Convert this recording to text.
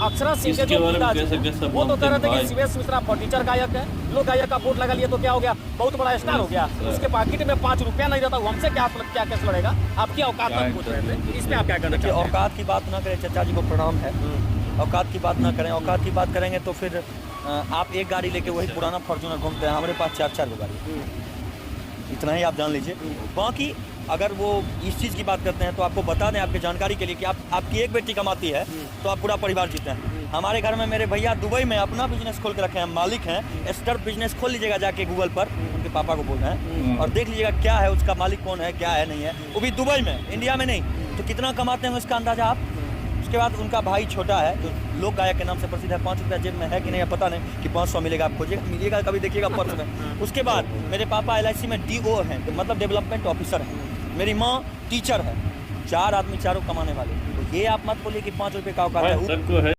अक्षरा सिंह के इसके जो बारे में पिताजी कैसे हैं, कैसे वो तो कह रहे थे भाई? कि शिवेश मिश्रा फर्नीचर गायक है, लो गायक का बोर्ड लगा लिए तो क्या हो गया, बहुत बड़ा स्टार हो गया, उसके पाकिट में 5 रुपया नहीं रहता, वो हमसे क्या केस लड़ेगा? आपकी औकात मत पूछ रहे थे, इसमें आप क्या कहना देखिए, चाहते हैं? औकात की बात ना करें, चचा जी को प्रणाम है। औकात की बात ना करें, औकात की बात करेंगे तो फिर आप एक गाड़ी लेके वही पुराना फॉर्च्यूनर घूमते हैं, हमारे पास 4-4 गो गाड़ी, इतना ही आप जान लीजिए। बाकी अगर वो इस चीज़ की बात करते हैं तो आपको बता दें आपकी जानकारी के लिए कि आपकी एक बेटी कमाती है तो आप पूरा परिवार जीते हैं। हमारे घर में मेरे भैया दुबई में अपना बिजनेस खोल के रखे हैं, मालिक हैं, स्टार बिजनेस खोल लीजिएगा जाके गूगल पर, उनके पापा को बोल रहे हैं, और देख लीजिएगा क्या है उसका मालिक कौन है, क्या है नहीं है, वो भी दुबई में, इंडिया में नहीं। तो कितना कमाते हैं इसका अंदाजा आप। उसके बाद उनका भाई छोटा है जो लोक गायक के नाम से प्रसिद्ध है, 5 रुपया जेब में है कि नहीं है पता नहीं, कि 500 मिलेगा, आप खोजिएगा मिलिएगा, कभी देखिएगा पर्स में। उसके बाद मेरे पापा LIC में DO हैं, मतलब डेवलपमेंट ऑफिसर हैं। मेरी माँ टीचर है। 4 आदमी, चारों कमाने वाले। तो ये आप मत बोलिए कि 5 रुपये का औकात है। सबको है।